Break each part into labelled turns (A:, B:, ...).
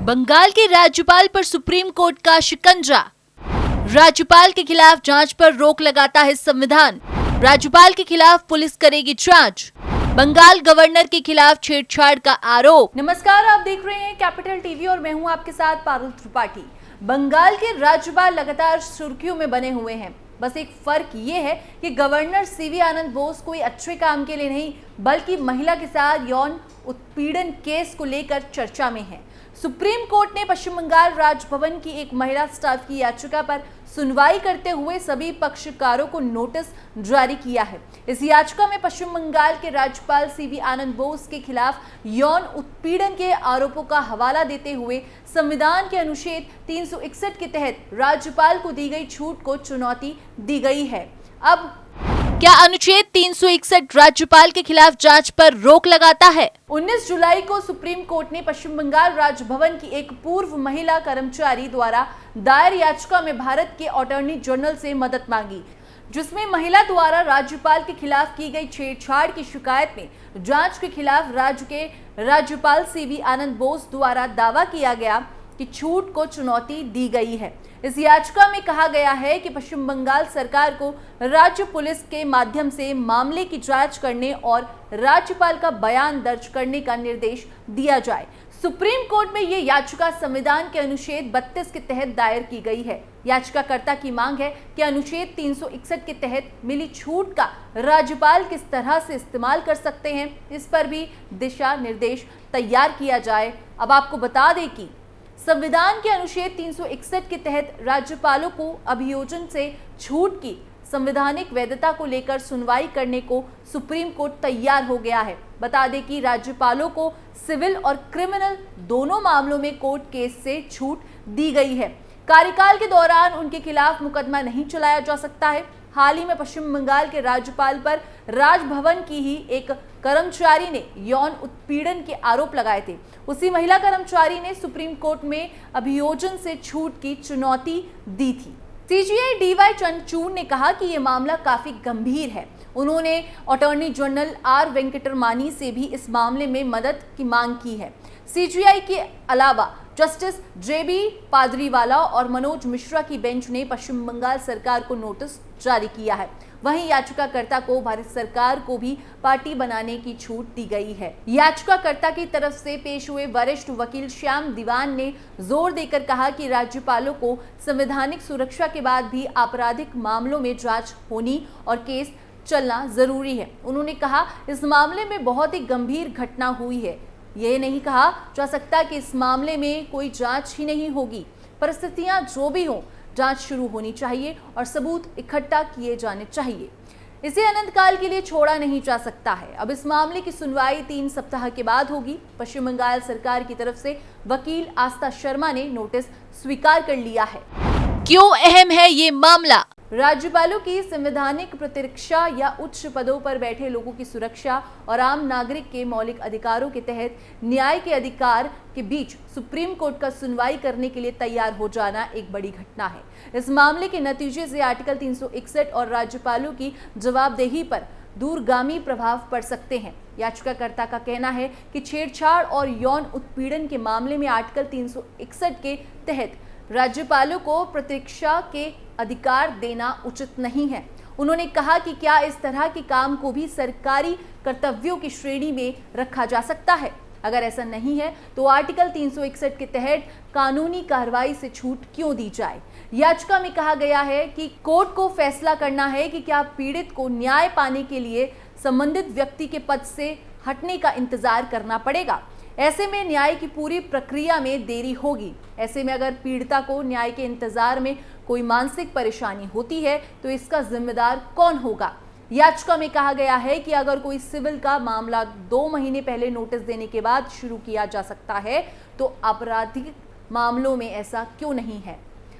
A: बंगाल के राज्यपाल पर सुप्रीम कोर्ट का शिकंजा। राज्यपाल के खिलाफ जांच पर रोक लगाता है संविधान। राज्यपाल के खिलाफ पुलिस करेगी जांच। बंगाल गवर्नर के खिलाफ छेड़छाड़ का आरोप। नमस्कार, आप देख रहे हैं कैपिटल टीवी और मैं हूं आपके साथ पारुल त्रिपाठी। बंगाल के राज्यपाल लगातार सुर्खियों में बने हुए हैं। बस एक फर्क ये है कि गवर्नर सीवी आनंद बोस कोई अच्छे काम के लिए नहीं बल्कि महिला के साथ यौन उत्पीड़न केस को लेकर चर्चा में है। सुप्रीम कोर्ट ने पश्चिम बंगाल राजभवन की एक महिला स्टाफ की याचिका पर सुनवाई करते हुए सभी पक्षकारों को नोटिस जारी किया है। इस याचिका में पश्चिम बंगाल के राज्यपाल सीवी आनंद बोस के खिलाफ यौन उत्पीड़न के आरोपों का हवाला देते हुए संविधान के अनुच्छेद 361 के तहत राज्यपाल को दी गई छूट को चुनौती दी गई है। अब क्या अनुच्छेद 361 राज्यपाल के खिलाफ जांच पर रोक लगाता है? 19 जुलाई को सुप्रीम कोर्ट ने पश्चिम बंगाल राजभवन की एक पूर्व महिला कर्मचारी द्वारा दायर याचिका में भारत के अटॉर्नी जनरल से मदद मांगी, जिसमें महिला द्वारा राज्यपाल के खिलाफ की गई छेड़छाड़ की शिकायत में जांच के खिलाफ राज्य के राज्यपाल सीवी आनंद बोस द्वारा दावा किया गया कि छूट को चुनौती दी गई है। इस याचिका में कहा गया है कि पश्चिम बंगाल सरकार को राज्य पुलिस के माध्यम से मामले की जांच करने और राज्यपाल का बयान दर्ज करने का निर्देश दिया जाए। सुप्रीम कोर्ट में यह याचिका संविधान के अनुच्छेद 32 के तहत दायर की गई है। याचिकाकर्ता की मांग है कि अनुच्छेद 361 के तहत मिली छूट का राज्यपाल किस तरह से इस्तेमाल कर सकते हैं, इस पर भी दिशा निर्देश तैयार किया जाए। अब आपको बता दें कि संविधान के अनुच्छेद 361 के तहत राज्यपालों को अभियोजन से छूट की संवैधानिक वैधता को लेकर सुनवाई करने को सुप्रीम कोर्ट तैयार हो गया है। बता दें कि राज्यपालों को सिविल और क्रिमिनल दोनों मामलों में कोर्ट केस से छूट दी गई है। कार्यकाल के दौरान उनके खिलाफ मुकदमा नहीं चलाया जा सकता है। हाल ही में पश्चिम बंगाल के राज्यपाल पर राजभवन की ही एक कर्मचारी ने यौन उत्पीड़न के आरोप लगाए थे। उसी महिला कर्मचारी ने सुप्रीम कोर्ट में अभियोजन से छूट की चुनौती दी थी। सीजीआई डीवाई चंद्रचूड़ ने कहा कि यह मामला काफी गंभीर है। उन्होंने अटॉर्नी जनरल आर वेंकटरमानी से भी इस मामले में मदद की मांग की है। सीजीआई के अलावा जस्टिस जेबी पादरीवाला और मनोज मिश्रा की बेंच ने पश्चिम बंगाल सरकार को नोटिस जारी किया है। वहीं याचिकाकर्ता को भारत सरकार को भी पार्टी बनाने की छूट दी गई है। याचिकाकर्ता की तरफ से पेश हुए वरिष्ठ वकील श्याम दीवान ने जोर देकर कहा कि राज्यपालों को संवैधानिक सुरक्षा के बाद भी आपराधिक मामलों में जांच होनी और केस चलना जरूरी है। उन्होंने कहा, इस मामले में बहुत ही गंभीर घटना हुई है। यह नहीं कहा जा सकता कि इस मामले में कोई जांच ही नहीं होगी। परिस्थितियां जो भी हों, जांच शुरू होनी चाहिए और सबूत इकट्ठा किए जाने चाहिए। इसे अनंत काल के लिए छोड़ा नहीं जा सकता है। अब इस मामले की सुनवाई 3 सप्ताह के बाद होगी। पश्चिम बंगाल सरकार की तरफ से वकील आस्था शर्मा ने नोटिस स्वीकार कर लिया है। क्यों अहम है ये मामला? राज्यपालों की संवैधानिक प्रतिरक्षा या उच्च पदों पर बैठे लोगों की सुरक्षा और आम नागरिक के मौलिक अधिकारों के तहत न्याय के अधिकार के बीच सुप्रीम कोर्ट का सुनवाई करने के लिए तैयार हो जाना एक बड़ी घटना है। इस मामले के नतीजे से आर्टिकल 361 और राज्यपालों की जवाबदेही पर दूरगामी प्रभाव पड़ सकते हैं। याचिकाकर्ता का कहना है कि छेड़छाड़ और यौन उत्पीड़न के मामले में आर्टिकल 361 के तहत राज्यपालों को प्रतिरक्षा के अधिकार देना उचित नहीं है। उन्होंने कहा कि क्या इस तरह के काम को भी सरकारी कर्तव्यों की श्रेणी में रखा जा सकता है? अगर ऐसा नहीं है तो आर्टिकल 361 के तहत कानूनी कार्रवाई से छूट क्यों दी जाए? याचिका में कहा गया है कि कोर्ट को फैसला करना है कि क्या पीड़ित को न्याय पाने के लिए संबंधित व्यक्ति के पद से हटने का इंतजार करना पड़ेगा। ऐसे में न्याय की पूरी प्रक्रिया में देरी होगी। ऐसे में अगर पीड़िता को न्याय के इंतजार में कोई मानसिक परेशानी होती है तो इसका जिम्मेदार कौन होगा? याचिका में कहा गया है कि अगर कोई सिविल का मामला 2 महीने पहले नोटिस देने के बाद शुरू किया जा सकता है तो आपराधिक मामलों में ऐसा क्यों नहीं है?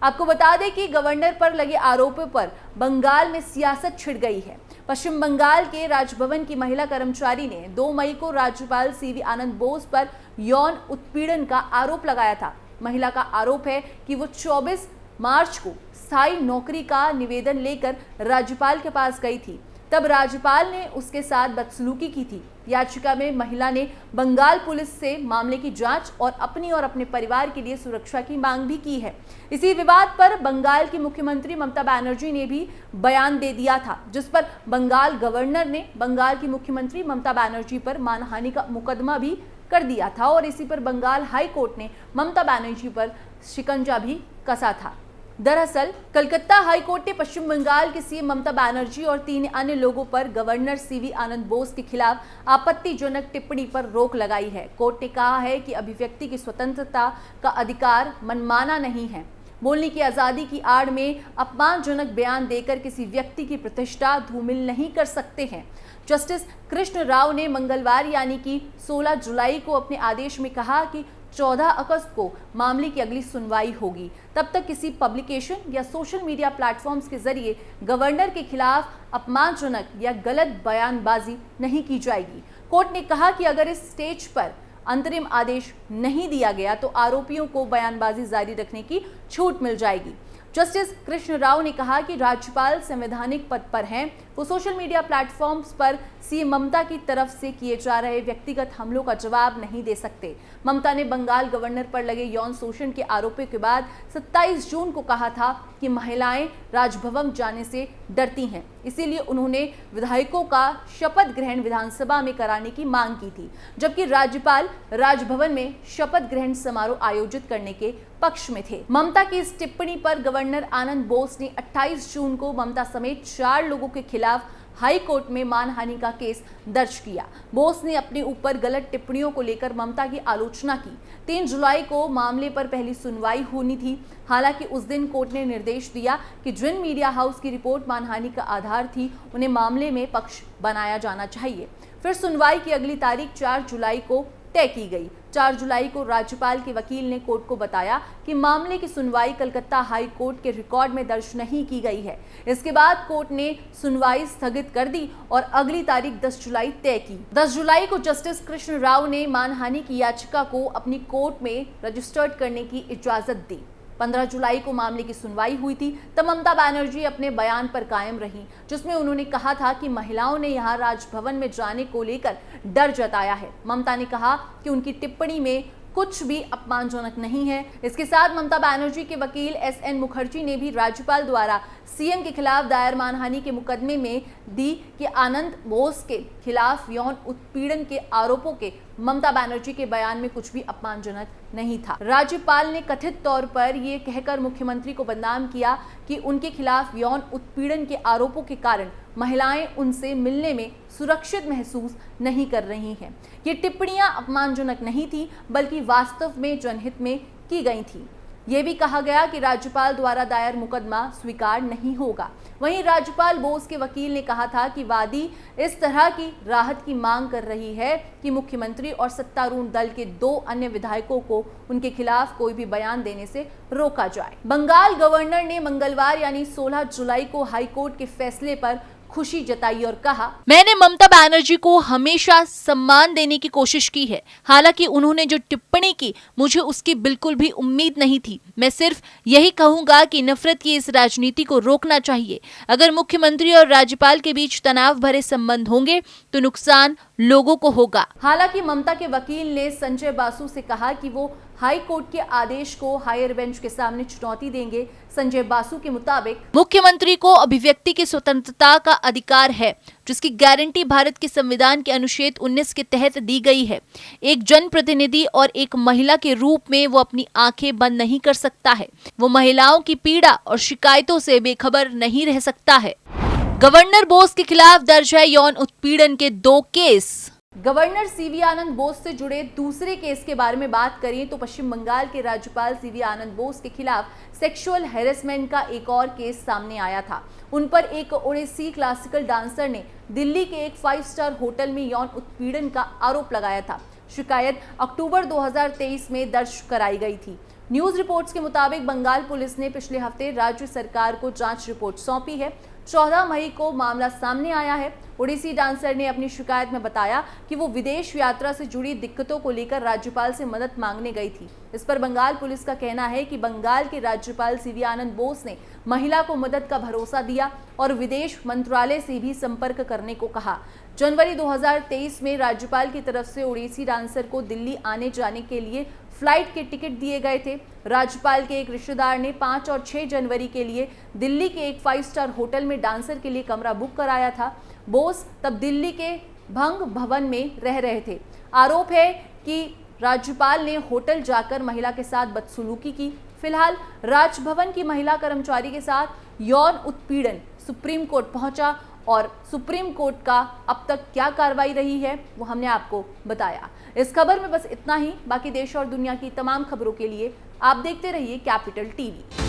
A: आपको बता दें कि गवर्नर पर लगे आरोपों पर बंगाल में सियासत छिड़ गई है। पश्चिम बंगाल के राजभवन की महिला कर्मचारी ने 2 मई को राज्यपाल सीवी आनंद बोस पर यौन उत्पीड़न का आरोप लगाया था। महिला का आरोप है कि वो 24 मार्च को स्थायी नौकरी का निवेदन लेकर राज्यपाल के पास गई थी। तब राज्यपाल ने उसके साथ बदसलूकी की थी। याचिका में महिला ने बंगाल पुलिस से मामले की जांच और अपने परिवार के लिए सुरक्षा की मांग भी की है। इसी विवाद पर बंगाल की मुख्यमंत्री ममता बनर्जी ने भी बयान दे दिया था, जिस पर बंगाल गवर्नर ने बंगाल की मुख्यमंत्री ममता बनर्जी पर मानहानि का मुकदमा भी कर दिया था और इसी पर बंगाल हाई कोर्ट ने ममता बनर्जी पर शिकंजा भी कसा था। दरअसल कलकत्ता हाई कोर्ट ने पश्चिम बंगाल की सीएम ममता बनर्जी और 3 अन्य लोगों पर गवर्नर सीवी आनंद बोस के खिलाफ आपत्तिजनक टिप्पणी पर रोक लगाई है। कोर्ट ने कहा है कि अभिव्यक्ति की स्वतंत्रता का अधिकार मनमाना नहीं है। बोलने की आजादी की आड़ में अपमानजनक बयान देकर किसी व्यक्ति की प्रतिष्ठा धूमिल नहीं कर सकते हैं। जस्टिस कृष्ण राव ने मंगलवार यानी कि 16 जुलाई को अपने आदेश में कहा कि 14 अगस्त को मामले की अगली सुनवाई होगी। तब तक किसी पब्लिकेशन या सोशल मीडिया प्लेटफॉर्म्स के जरिए गवर्नर के खिलाफ अपमानजनक या गलत बयानबाजी नहीं की जाएगी। कोर्ट ने कहा कि अगर इस स्टेज पर अंतरिम आदेश नहीं दिया गया तो आरोपियों को बयानबाजी जारी रखने की छूट मिल जाएगी। जस्टिस कृष्ण राव ने कहा कि राज्यपाल संवैधानिक पद पर हैं, वो सोशल मीडिया प्लेटफॉर्म्स पर सीएम ममता की तरफ से किए जा रहे व्यक्तिगत हमलों का जवाब नहीं दे सकते। ममता ने बंगाल गवर्नर पर लगे यौन शोषण के आरोपों के बाद 27 जून को कहा था कि महिलाएं राजभवन जाने से डरती हैं, इसीलिए उन्होंने विधायकों का शपथ ग्रहण विधानसभा में कराने की मांग की थी, जबकि राज्यपाल राजभवन में शपथ ग्रहण समारोह आयोजित करने के पक्ष में थे। ममता की इस टिप्पणी पर गवर्नर आनंद बोस ने 28 जून को ममता समेत 4 लोगों के खिलाफ हाई कोर्ट में मानहानि का केस दर्ज किया। बोस ने अपने ऊपर गलत टिप्पणियों को लेकर ममता की आलोचना की। 3 जुलाई को मामले पर पहली सुनवाई होनी थी। हालांकि उस दिन कोर्ट ने निर्देश दिया कि जिन मीडिया हाउस की रिपोर्ट मानहानि का आधार थी, उन्हें मामले में पक्ष बनाया जाना चाहिए। फिर सुनवाई की अगली तारीख 4 जुलाई को तय की गई। 4 जुलाई को राज्यपाल के वकील ने कोर्ट को बताया कि मामले की सुनवाई कलकत्ता हाई कोर्ट के रिकॉर्ड में दर्ज नहीं की गई है। इसके बाद कोर्ट ने सुनवाई स्थगित कर दी और अगली तारीख 10 जुलाई तय की। 10 जुलाई को जस्टिस कृष्ण राव ने मानहानि की याचिका को अपनी कोर्ट में रजिस्टर्ड करने की इजाजत दी। 15 जुलाई को मामले की सुनवाई हुई थी। तब ममता बनर्जी अपने बयान पर कायम रही, जिसमें उन्होंने कहा था कि महिलाओं ने यहां राजभवन में जाने को लेकर डर जताया है। ममता ने कहा कि उनकी टिप्पणी में कुछ भी अपमानजनक नहीं है। इसके साथ ममता बनर्जी के वकील एसएन मुखर्जी ने भी राज्यपाल द्वारा सीएम के खिलाफ दायर मानहानि के मुकदमे में दी कि आनंद बोस के खिलाफ यौन उत्पीड़न के आरोपों के ममता बनर्जी के बयान में कुछ भी अपमानजनक नहीं था। राज्यपाल ने कथित तौर पर यह कहकर मुख्यमंत्री को बदनाम किया कि उनके खिलाफ यौन उत्पीड़न के आरोपों के कारण महिलाएं उनसे मिलने में सुरक्षित महसूस नहीं कर रही हैं। ये टिप्पणियां अपमानजनक नहीं थी, बल्कि वास्तव में जनहित में की गई थी। ये भी कहा गया कि राज्यपाल द्वारा दायर मुकदमा स्वीकार नहीं होगा। वहीं राज्यपाल बोस के वकील ने कहा था कि वादी इस तरह की राहत की मांग कर रही है कि मुख्यमंत्री और सत्तारूढ़ दल के 2 अन्य विधायकों को उनके खिलाफ कोई भी बयान देने से रोका जाए। बंगाल गवर्नर ने मंगलवार यानी 16 जुलाई को हाईकोर्ट के फैसले पर खुशी जताई और कहा, मैंने ममता बनर्जी को हमेशा सम्मान देने की कोशिश की है। हालांकि उन्होंने जो टिप्पणी की, मुझे उसकी बिल्कुल भी उम्मीद नहीं थी। मैं सिर्फ यही कहूंगा कि नफरत की इस राजनीति को रोकना चाहिए। अगर मुख्यमंत्री और राज्यपाल के बीच तनाव भरे संबंध होंगे तो नुकसान लोगों को होगा। हालांकि ममता के वकील ने संजय बासु से कहा कि वो हाई कोर्ट के आदेश को हायर बेंच के सामने चुनौती देंगे। संजय बासु के मुताबिक मुख्यमंत्री को अभिव्यक्ति की स्वतंत्रता का अधिकार है, जिसकी गारंटी भारत के संविधान के अनुच्छेद 19 के तहत दी गई है। एक जनप्रतिनिधि और एक महिला के रूप में वो अपनी आंखें बंद नहीं कर सकता है। वो महिलाओं की पीड़ा और शिकायतों से बेखबर नहीं रह सकता है। गवर्नर बोस के खिलाफ दर्ज है यौन उत्पीड़न के 2 केस। गवर्नर सीवी आनंद बोस से जुड़े दूसरे केस के बारे में बात करें तो पश्चिम बंगाल के राज्यपाल सीवी आनंद बोस के खिलाफ सेक्सुअल हैरेसमेंट का एक और केस सामने आया था। उन पर एक ओडिसी क्लासिकल डांसर ने दिल्ली के एक 5 स्टार होटल में यौन उत्पीड़न का आरोप लगाया था। शिकायत अक्टूबर 2023 में दर्ज कराई गई थी। न्यूज रिपोर्ट्स के मुताबिक बंगाल पुलिस ने पिछले हफ्ते राज्य सरकार को जांच रिपोर्ट सौंपी है। 14 मई को मामला सामने आया है। ओडिसी डांसर ने अपनी शिकायत में बताया कि वो विदेश यात्रा से जुड़ी दिक्कतों को लेकर राज्यपाल से मदद मांगने गई थी। इस पर बंगाल पुलिस का कहना है कि बंगाल के राज्यपाल सीवी आनंद बोस ने महिला को मदद का भरोसा दिया और विदेश मंत्रालय से भी संपर्क करने को कहा। जनवरी 2023 में राज्यपाल की तरफ से ओडिसी डांसर को दिल्ली आने जाने के लिए फ्लाइट के टिकट दिए गए थे। राज्यपाल के एक रिश्तेदार ने 5 और 6 जनवरी के लिए दिल्ली के एक 5 स्टार होटल में डांसर के लिए कमरा बुक कराया था। बोस तब दिल्ली के भंग भवन में रह रहे थे। आरोप है कि राज्यपाल ने होटल जाकर महिला के साथ बदसलूकी की। फिलहाल राजभवन की महिला कर्मचारी के साथ यौन उत्पीड़न सुप्रीम कोर्ट पहुंचा और सुप्रीम कोर्ट का अब तक क्या कार्रवाई रही है वो हमने आपको बताया। इस खबर में बस इतना ही। बाकी देश और दुनिया की तमाम खबरों के लिए आप देखते रहिए कैपिटल टीवी।